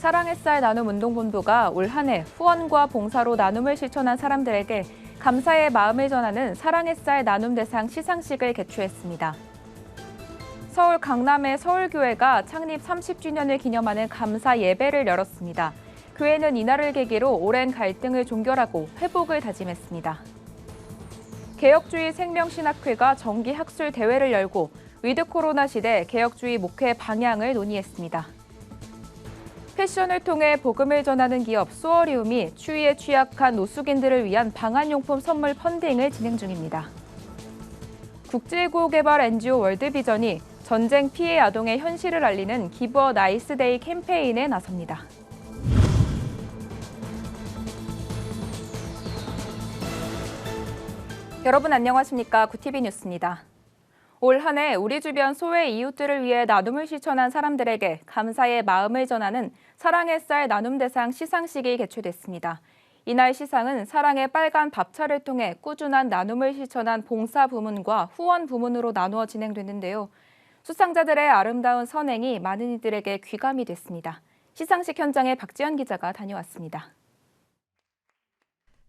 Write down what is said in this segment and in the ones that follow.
사랑의 쌀 나눔 운동본부가 올 한 해 후원과 봉사로 나눔을 실천한 사람들에게 감사의 마음을 전하는 사랑의 쌀 나눔 대상 시상식을 개최했습니다. 서울 강남의 서울교회가 창립 30주년을 기념하는 감사 예배를 열었습니다. 교회는 이날을 계기로 오랜 갈등을 종결하고 회복을 다짐했습니다. 개혁주의 생명신학회가 정기 학술 대회를 열고 위드 코로나 시대 개혁주의 목회 방향을 논의했습니다. 패션을 통해 복음을 전하는 기업 소어리움이 추위에 취약한 노숙인들을 위한 방한용품 선물 펀딩을 진행 중입니다. 국제구호개발 NGO 월드비전이 전쟁 피해 아동의 현실을 알리는 기브 어 나이스 데이 캠페인에 나섭니다. 여러분 안녕하십니까? 구티비 뉴스입니다. 올 한 해 우리 주변 소외 이웃들을 위해 나눔을 실천한 사람들에게 감사의 마음을 전하는 사랑의 쌀 나눔 대상 시상식이 개최됐습니다. 이날 시상은 사랑의 빨간 밥차를 통해 꾸준한 나눔을 실천한 봉사 부문과 후원 부문으로 나누어 진행됐는데요. 수상자들의 아름다운 선행이 많은 이들에게 귀감이 됐습니다. 시상식 현장에 박지연 기자가 다녀왔습니다.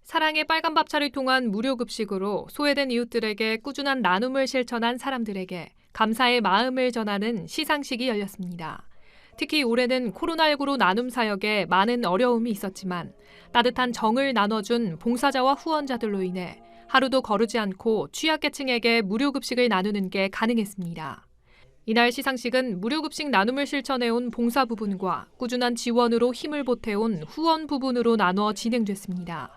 사랑의 빨간 밥차를 통한 무료 급식으로 소외된 이웃들에게 꾸준한 나눔을 실천한 사람들에게 감사의 마음을 전하는 시상식이 열렸습니다. 특히 올해는 코로나19로 나눔 사역에 많은 어려움이 있었지만 따뜻한 정을 나눠준 봉사자와 후원자들로 인해 하루도 거르지 않고 취약계층에게 무료 급식을 나누는 게 가능했습니다. 이날 시상식은 무료 급식 나눔을 실천해온 봉사 부분과 꾸준한 지원으로 힘을 보태온 후원 부분으로 나누어 진행됐습니다.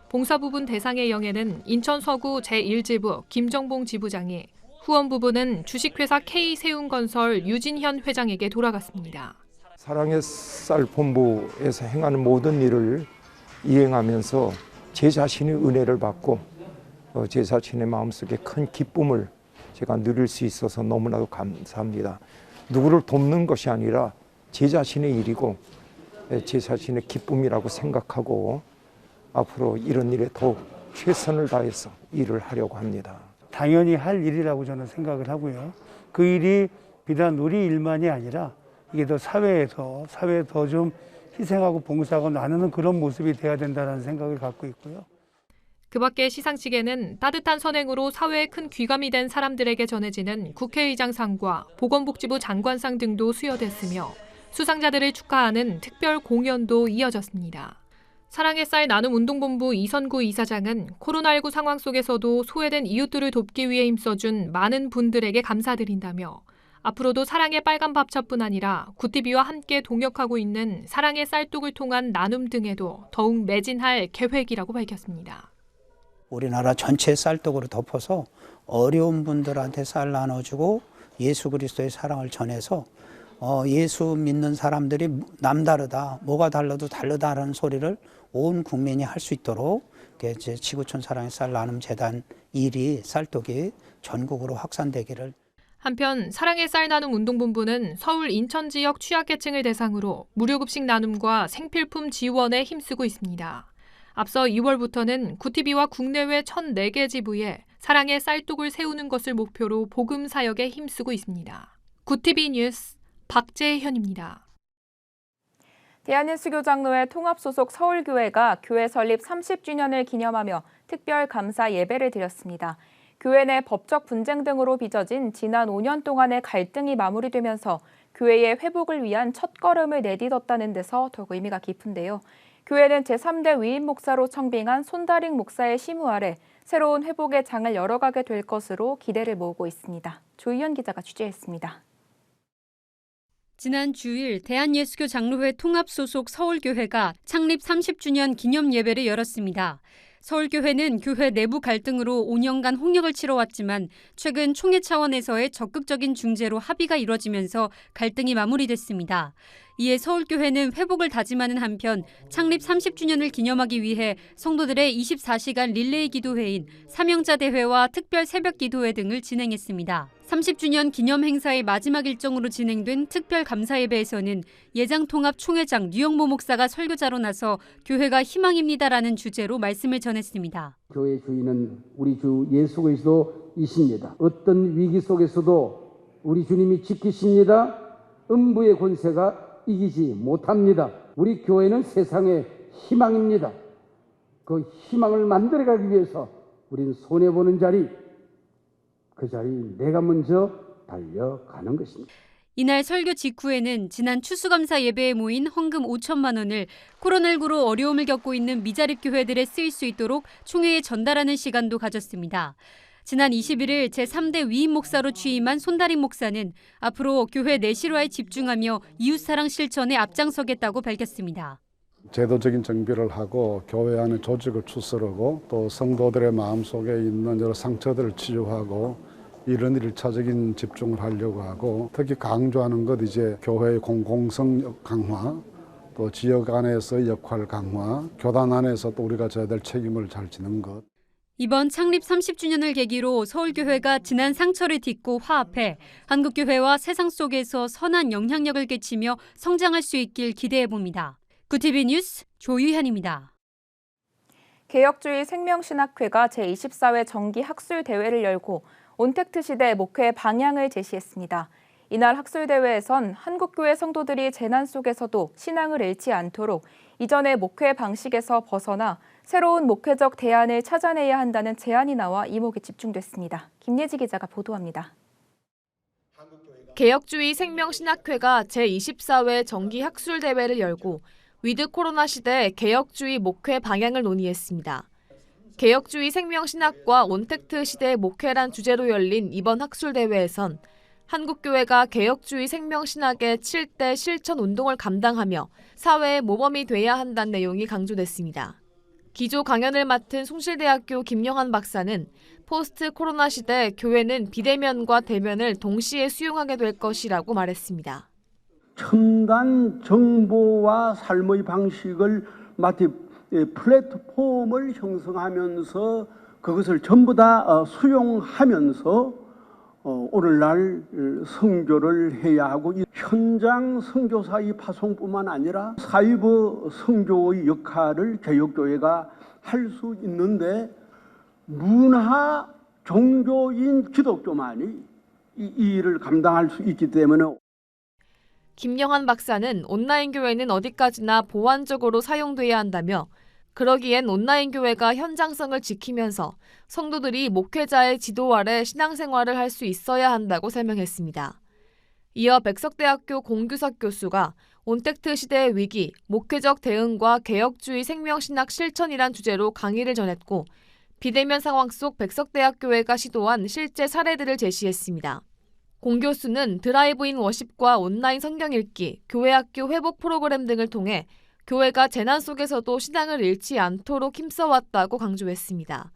봉사 부분 대상의 영예는 인천 서구 제1지부 김정봉 지부장이, 후원 부분은 주식회사 K세운건설 유진현 회장에게 돌아갔습니다. 사랑의 쌀 본부에서 행하는 모든 일을 이행하면서 제 자신의 은혜를 받고 제 자신의 마음속에 큰 기쁨을 제가 누릴 수 있어서 너무나도 감사합니다. 누구를 돕는 것이 아니라 제 자신의 일이고 제 자신의 기쁨이라고 생각하고 앞으로 이런 일에 더욱 최선을 다해서 일을 하려고 합니다. 당연히 할 일이라고 저는 생각을 하고요. 그 일이 비단 우리 일만이 아니라 이게 더 사회에 더 좀 희생하고 봉사하고 나누는 그런 모습이 돼야 된다는 생각을 갖고 있고요. 그 밖에 시상식에는 따뜻한 선행으로 사회에 큰 귀감이 된 사람들에게 전해지는 국회의장상과 보건복지부 장관상 등도 수여됐으며 수상자들을 축하하는 특별 공연도 이어졌습니다. 사랑의 쌀 나눔 운동본부 이선구 이사장은 코로나19 상황 속에서도 소외된 이웃들을 돕기 위해 힘써준 많은 분들에게 감사드린다며 앞으로도 사랑의 빨간 밥차뿐 아니라 구티비와 함께 동역하고 있는 사랑의 쌀독을 통한 나눔 등에도 더욱 매진할 계획이라고 밝혔습니다. 우리나라 전체 쌀독으로 덮어서 어려운 분들한테 쌀 나눠주고 예수 그리스도의 사랑을 전해서 예수 믿는 사람들이 남다르다, 뭐가 달라도 다르다라는 소리를 온 국민이 할 수 있도록 이제 지구촌 사랑의 쌀 나눔 재단 일이 쌀독이 전국으로 확산되기를. 한편 사랑의 쌀 나눔 운동본부는 서울 인천 지역 취약계층을 대상으로 무료 급식 나눔과 생필품 지원에 힘쓰고 있습니다. 앞서 2월부터는 구티비와 국내외 1,004개 지부에 사랑의 쌀독을 세우는 것을 목표로 복음 사역에 힘쓰고 있습니다. 구티비 뉴스 박재현입니다. 대한예수교장로회 통합소속 서울교회가 교회 설립 30주년을 기념하며 특별 감사 예배를 드렸습니다. 교회 내 법적 분쟁 등으로 빚어진 지난 5년 동안의 갈등이 마무리되면서 교회의 회복을 위한 첫걸음을 내딛었다는 데서 더욱 의미가 깊은데요. 교회는 제3대 위임 목사로 청빙한 손다링 목사의 심의 아래 새로운 회복의 장을 열어가게 될 것으로 기대를 모으고 있습니다. 조희연 기자가 취재했습니다. 지난 주일 대한예수교 장로회 통합 소속 서울교회가 창립 30주년 기념 예배를 열었습니다. 서울교회는 교회 내부 갈등으로 5년간 홍역을 치러왔지만 최근 총회 차원에서의 적극적인 중재로 합의가 이뤄지면서 갈등이 마무리됐습니다. 이에 서울교회는 회복을 다짐하는 한편 창립 30주년을 기념하기 위해 성도들의 24시간 릴레이 기도회인 사명자 대회와 특별 새벽 기도회 등을 진행했습니다. 30주년 기념 행사의 마지막 일정으로 진행된 특별 감사 예배에서는 예장통합 총회장 류영모 목사가 설교자로 나서 교회가 희망입니다라는 주제로 말씀을 전했습니다. 교회 주인은 우리 주 예수 그리스도이십니다. 어떤 위기 속에서도 우리 주님이 지키십니다. 음부의 권세가 이기지 못합니다. 우리 교회는 세상의 희망입니다. 그 희망을 만들어가기 위해서 우린 손해보는 자리, 그 자리 내가 먼저 달려가는 것입니다. 이날 설교 직후에는 지난 추수감사 예배에 모인 헌금 5천만 원을 코로나19로 어려움을 겪고 있는 미자립 교회들에 쓰일 수 있도록 총회에 전달하는 시간도 가졌습니다. 지난 21일 제3대 위임 목사로 취임한 손다림 목사는 앞으로 교회 내실화에 집중하며 이웃사랑 실천에 앞장서겠다고 밝혔습니다. 제도적인 정비를 하고 교회 안에 조직을 추스르고 또 성도들의 마음속에 있는 여러 상처들을 치유하고 이런 1차적인 집중을 하려고 하고 특히 강조하는 것 이제 교회의 공공성 강화 또 지역 안에서 역할 강화 교단 안에서 또 우리가 져야 될 책임을 잘 지는 것. 이번 창립 30주년을 계기로 서울교회가 지난 상처를 딛고 화합해 한국교회와 세상 속에서 선한 영향력을 끼치며 성장할 수 있길 기대해봅니다. 구티비 뉴스 조유현입니다. 개혁주의 생명신학회가 제24회 정기 학술대회를 열고 온택트 시대 목회 방향을 제시했습니다. 이날 학술대회에선 한국교회 성도들이 재난 속에서도 신앙을 잃지 않도록 이전의 목회 방식에서 벗어나 새로운 목회적 대안을 찾아내야 한다는 제안이 나와 이목이 집중됐습니다. 김예지 기자가 보도합니다. 개혁주의 생명신학회가 제24회 정기 학술대회를 열고 위드 코로나 시대 개혁주의 목회 방향을 논의했습니다. 개혁주의 생명신학과 온택트 시대 목회란 주제로 열린 이번 학술대회에선 한국교회가 개혁주의 생명신학의 7대 실천 운동을 감당하며 사회의 모범이 돼야 한다는 내용이 강조됐습니다. 기조 강연을 맡은 숭실대학교 김영환 박사는 포스트 코로나 시대 교회는 비대면과 대면을 동시에 수용하게 될 것이라고 말했습니다. 첨단 정보와 삶의 방식을 마치 플랫폼을 형성하면서 그것을 전부 다 수용하면서 오늘날 선교를 해야 하고 현장 선교사의 파송뿐만 아니라 사이버 선교의 역할을 개혁교회가 할 수 있는데 문화 종교인 기독교만이 이 일을 감당할 수 있기 때문에 김영환 박사는 온라인 교회는 어디까지나 보완적으로 사용돼야 한다며 그러기엔 온라인 교회가 현장성을 지키면서 성도들이 목회자의 지도 아래 신앙생활을 할 수 있어야 한다고 설명했습니다. 이어 백석대학교 공규석 교수가 온택트 시대의 위기, 목회적 대응과 개혁주의 생명신학 실천이란 주제로 강의를 전했고 비대면 상황 속 백석대학교회가 시도한 실제 사례들을 제시했습니다. 공 교수는 드라이브인 워십과 온라인 성경 읽기, 교회학교 회복 프로그램 등을 통해 교회가 재난 속에서도 신앙을 잃지 않도록 힘써왔다고 강조했습니다.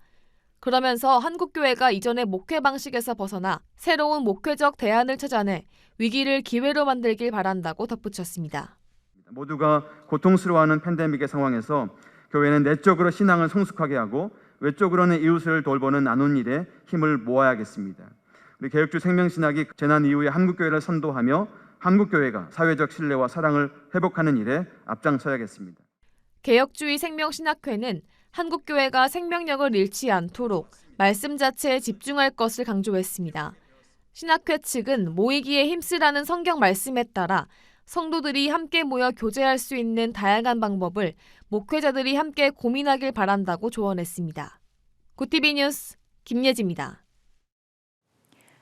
그러면서 한국교회가 이전의 목회 방식에서 벗어나 새로운 목회적 대안을 찾아내 위기를 기회로 만들길 바란다고 덧붙였습니다. 모두가 고통스러워하는 팬데믹의 상황에서 교회는 내적으로 신앙을 성숙하게 하고 외적으로는 이웃을 돌보는 나눈 일에 힘을 모아야겠습니다. 우리 개혁주 생명신학이 재난 이후에 한국교회를 선도하며 한국교회가 사회적 신뢰와 사랑을 회복하는 일에 앞장서야겠습니다. 개혁주의 생명신학회는 한국교회가 생명력을 잃지 않도록 말씀 자체에 집중할 것을 강조했습니다. 신학회 측은 모이기에 힘쓰라는 성경 말씀에 따라 성도들이 함께 모여 교제할 수 있는 다양한 방법을 목회자들이 함께 고민하길 바란다고 조언했습니다. 구티비 뉴스 김예지입니다.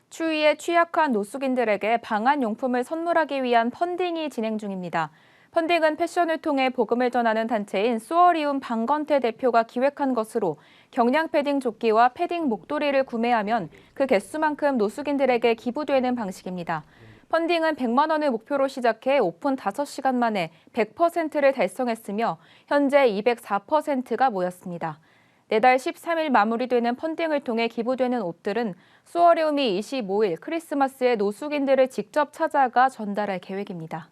추위에 취약한 노숙인들에게 방한용품을 선물하기 위한 펀딩이 진행 중입니다. 펀딩은 패션을 통해 복음을 전하는 단체인 수어리움 방건태 대표가 기획한 것으로 경량 패딩 조끼와 패딩 목도리를 구매하면 그 개수만큼 노숙인들에게 기부되는 방식입니다. 펀딩은 100만 원을 목표로 시작해 오픈 5시간 만에 100%를 달성했으며 현재 204%가 모였습니다. 내달 13일 마무리되는 펀딩을 통해 기부되는 옷들은 수어리움이 25일 크리스마스에 노숙인들을 직접 찾아가 전달할 계획입니다.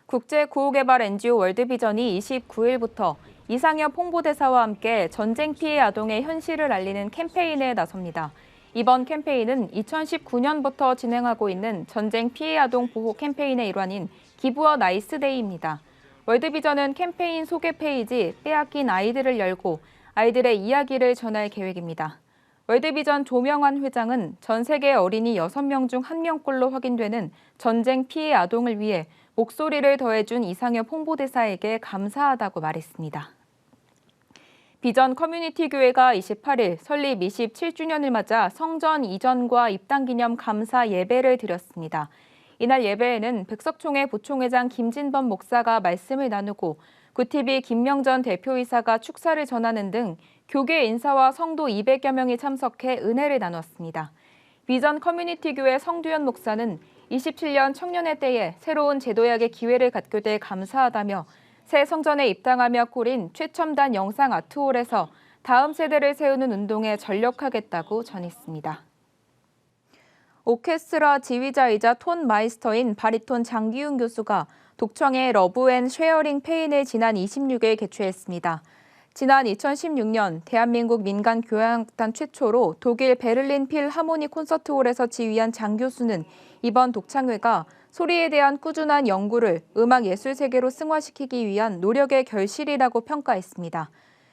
국제구호개발 NGO 월드비전이 29일부터 이상엽 홍보대사와 함께 전쟁 피해 아동의 현실을 알리는 캠페인에 나섭니다. 이번 캠페인은 2019년부터 진행하고 있는 전쟁 피해 아동 보호 캠페인의 일환인 기부어 나이스데이입니다. 월드비전은 캠페인 소개 페이지 빼앗긴 아이들을 열고 아이들의 이야기를 전할 계획입니다. 월드비전 조명환 회장은 전 세계 어린이 6명 중 1명꼴로 확인되는 전쟁 피해 아동을 위해 목소리를 더해준 이상엽 홍보대사에게 감사하다고 말했습니다. 비전 커뮤니티 교회가 28일 설립 27주년을 맞아 성전 이전과 입당 기념 감사 예배를 드렸습니다. 이날 예배에는 백석총회 부총회장 김진범 목사가 말씀을 나누고 구티비 김명전 대표이사가 축사를 전하는 등 교계 인사와 성도 200여 명이 참석해 은혜를 나눴습니다. 비전 커뮤니티 교회 성두현 목사는 27년 청년의 때에 새로운 제도약의 기회를 갖게 돼 감사하다며 새 성전에 입당하며 꾸린 최첨단 영상 아트홀에서 다음 세대를 세우는 운동에 전력하겠다고 전했습니다. 오케스트라 지휘자이자 톤 마이스터인 바리톤 장기훈 교수가 독청의 러브 앤 쉐어링 페인을 지난 26일 개최했습니다. 지난 2016년 대한민국 민간 교향악단 최초로 독일 베를린 필하모니 콘서트홀에서 지휘한 장 교수는 이번 독창회가 소리에 대한 꾸준한 연구를 음악 예술 세계로 승화시키기 위한 노력의 결실이라고 평가했습니다.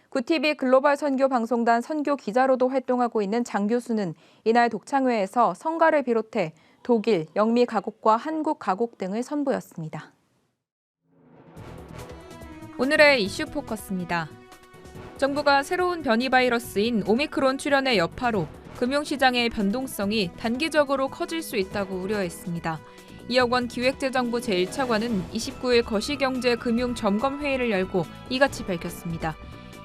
구티비 글로벌 선교 방송단 선교 기자로도 활동하고 있는 장 교수는 이날 독창회에서 성가를 비롯해 독일, 영미 가곡과 한국 가곡 등을 선보였습니다. 오늘의 이슈 포커스입니다. 정부가 새로운 변이 바이러스인 오미크론 출현의 여파로 금융시장의 변동성이 단기적으로 커질 수 있다고 우려했습니다. 이혁원 기획재정부 제1차관은 29일 거시경제금융점검회의를 열고 이같이 밝혔습니다.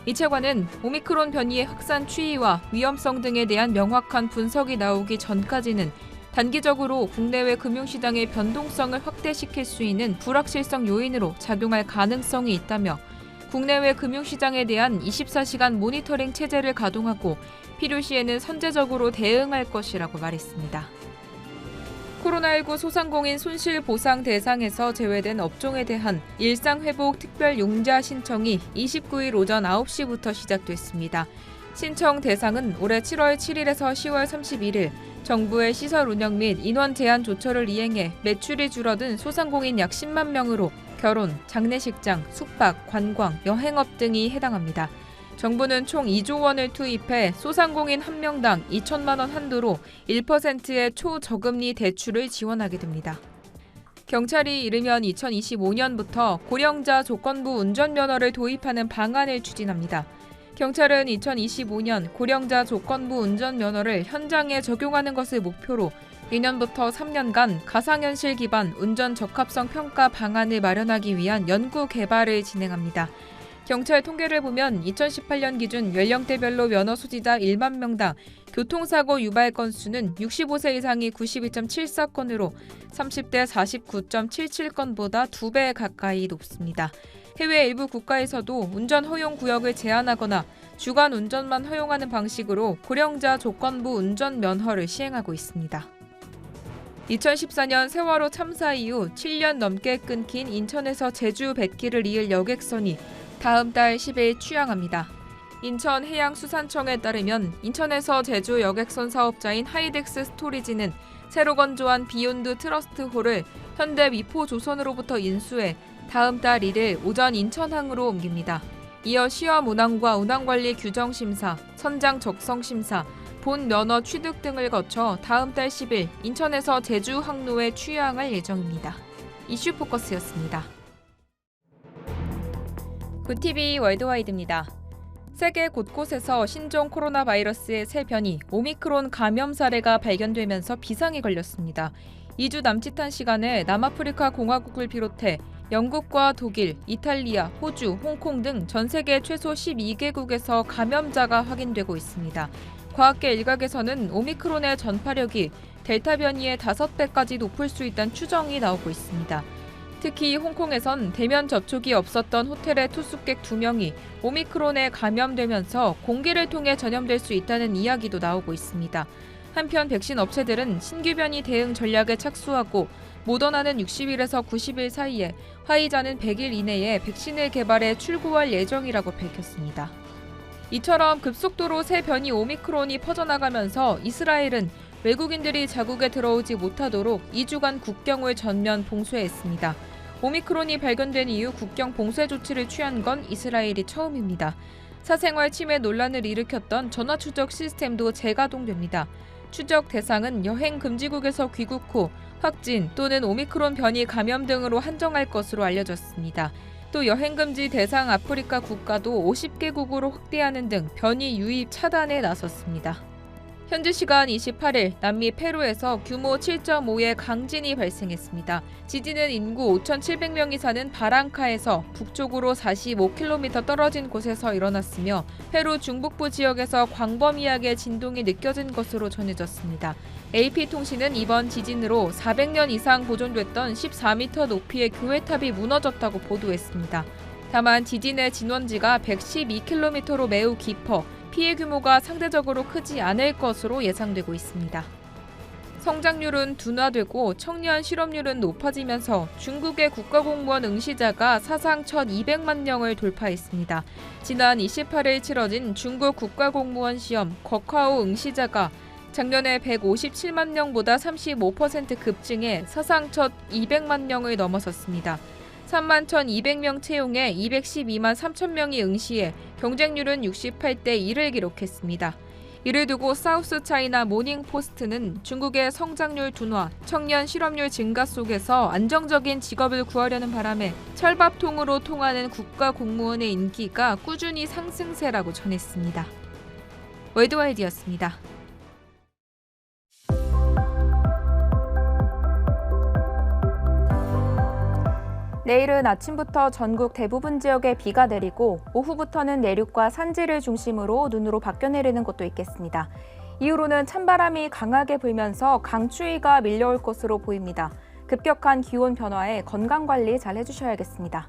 이 차관은 오미크론 변이의 확산 추이와 위험성 등에 대한 명확한 분석이 나오기 전까지는 단기적으로 국내외 금융시장의 변동성을 확대시킬 수 있는 불확실성 요인으로 작용할 가능성이 있다며 국내외 금융시장에 대한 24시간 모니터링 체제를 가동하고 필요시에는 선제적으로 대응할 것이라고 말했습니다. 코로나19 소상공인 손실보상 대상에서 제외된 업종에 대한 일상회복 특별융자 신청이 29일 오전 9시부터 시작됐습니다. 신청 대상은 올해 7월 7일에서 10월 31일 정부의 시설 운영 및 인원 제한 조처를 이행해 매출이 줄어든 소상공인 약 10만 명으로 결혼, 장례식장, 숙박, 관광, 여행업 등이 해당합니다. 정부는 총 2조 원을 투입해 소상공인 1명당 2천만 원 한도로 1%의 초저금리 대출을 지원하게 됩니다. 경찰이 이르면 2025년부터 고령자 조건부 운전면허를 도입하는 방안을 추진합니다. 경찰은 2025년 고령자 조건부 운전면허를 현장에 적용하는 것을 목표로 내년부터 3년간 가상현실 기반 운전 적합성 평가 방안을 마련하기 위한 연구 개발을 진행합니다. 경찰 통계를 보면 2018년 기준 연령대별로 면허 소지자 1만 명당 교통사고 유발 건수는 65세 이상이 92.74건으로 30대 49.77건보다 2배 가까이 높습니다. 해외 일부 국가에서도 운전 허용 구역을 제한하거나 주간 운전만 허용하는 방식으로 고령자 조건부 운전 면허를 시행하고 있습니다. 2014년 세월호 참사 이후 7년 넘게 끊긴 인천에서 제주 뱃길을 이을 여객선이 다음 달 10일 취항합니다. 인천해양수산청에 따르면 인천에서 제주 여객선 사업자인 하이덱스 스토리지는 새로 건조한 비욘드 트러스트홀을 현대 미포조선으로부터 인수해 다음 달 1일 오전 인천항으로 옮깁니다. 이어 시험 운항과 운항관리 규정심사, 선장 적성심사, 본 면허 취득 등을 거쳐 다음 달 10일 인천에서 제주 항로에 취항할 예정입니다. 이슈 포커스였습니다. 구티비 월드와이드입니다. 세계 곳곳에서 신종 코로나 바이러스의 새 변이 오미크론 감염 사례가 발견되면서 비상이 걸렸습니다. 2주 남짓한 시간에 남아프리카 공화국을 비롯해 영국과 독일, 이탈리아, 호주, 홍콩 등 전 세계 최소 12개국에서 감염자가 확인되고 있습니다. 과학계 일각에서는 오미크론의 전파력이 델타 변이의 5배까지 높을 수 있다는 추정이 나오고 있습니다. 특히 홍콩에선 대면 접촉이 없었던 호텔의 투숙객 2명이 오미크론에 감염되면서 공기를 통해 전염될 수 있다는 이야기도 나오고 있습니다. 한편 백신 업체들은 신규 변이 대응 전략에 착수하고 모더나는 60일에서 90일 사이에, 화이자는 100일 이내에 백신을 개발해 출고할 예정이라고 밝혔습니다. 이처럼 급속도로 새 변이 오미크론이 퍼져나가면서 이스라엘은 외국인들이 자국에 들어오지 못하도록 2주간 국경을 전면 봉쇄했습니다. 오미크론이 발견된 이후 국경 봉쇄 조치를 취한 건 이스라엘이 처음입니다. 사생활 침해 논란을 일으켰던 전화 추적 시스템도 재가동됩니다. 추적 대상은 여행 금지국에서 귀국 후 확진 또는 오미크론 변이 감염 등으로 한정할 것으로 알려졌습니다. 또 여행금지 대상 아프리카 국가도 50개국으로 확대하는 등 변이 유입 차단에 나섰습니다. 현지 시간 28일 남미 페루에서 규모 7.5의 강진이 발생했습니다. 지진은 인구 5,700명이 사는 바랑카에서 북쪽으로 45km 떨어진 곳에서 일어났으며 페루 중북부 지역에서 광범위하게 진동이 느껴진 것으로 전해졌습니다. AP통신은 이번 지진으로 400년 이상 보존됐던 14m 높이의 교회탑이 무너졌다고 보도했습니다. 다만 지진의 진원지가 112km로 매우 깊어 피해 규모가 상대적으로 크지 않을 것으로 예상되고 있습니다. 성장률은 둔화되고 청년 실업률은 높아지면서 중국의 국가공무원 응시자가 사상 첫 200만 명을 돌파했습니다. 지난 28일 치러진 중국 국가공무원 시험 거카오 응시자가 작년에 157만 명보다 35% 급증해 사상 첫 200만 명을 넘어섰습니다. 3만 1,200명 채용에 212만 3천 명이 응시해 경쟁률은 68대 1을 기록했습니다. 이를 두고 사우스차이나 모닝포스트는 중국의 성장률 둔화, 청년 실업률 증가 속에서 안정적인 직업을 구하려는 바람에 철밥통으로 통하는 국가 공무원의 인기가 꾸준히 상승세라고 전했습니다. 월드와이드였습니다. 내일은 아침부터 전국 대부분 지역에 비가 내리고 오후부터는 내륙과 산지를 중심으로 눈으로 바뀌어 내리는 곳도 있겠습니다. 이후로는 찬바람이 강하게 불면서 강추위가 밀려올 것으로 보입니다. 급격한 기온 변화에 건강관리 잘 해주셔야겠습니다.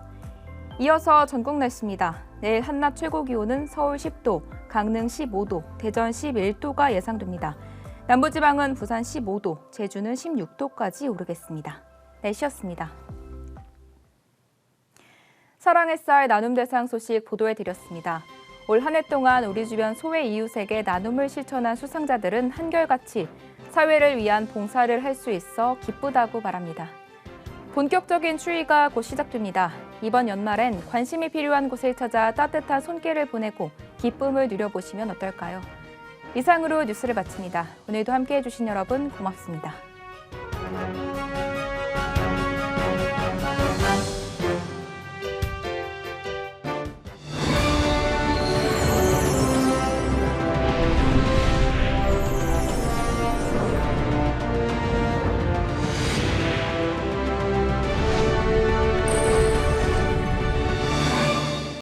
이어서 전국 날씨입니다. 내일 한낮 최고 기온은 서울 10도, 강릉 15도, 대전 11도가 예상됩니다. 남부지방은 부산 15도, 제주는 16도까지 오르겠습니다. 날씨였습니다. 사랑의 쌀 나눔 대상 소식 보도해드렸습니다. 올 한 해 동안 우리 주변 소외 이웃에게 나눔을 실천한 수상자들은 한결같이 사회를 위한 봉사를 할 수 있어 기쁘다고 말합니다. 본격적인 추위가 곧 시작됩니다. 이번 연말엔 관심이 필요한 곳을 찾아 따뜻한 손길을 보내고 기쁨을 누려보시면 어떨까요? 이상으로 뉴스를 마칩니다. 오늘도 함께해 주신 여러분 고맙습니다.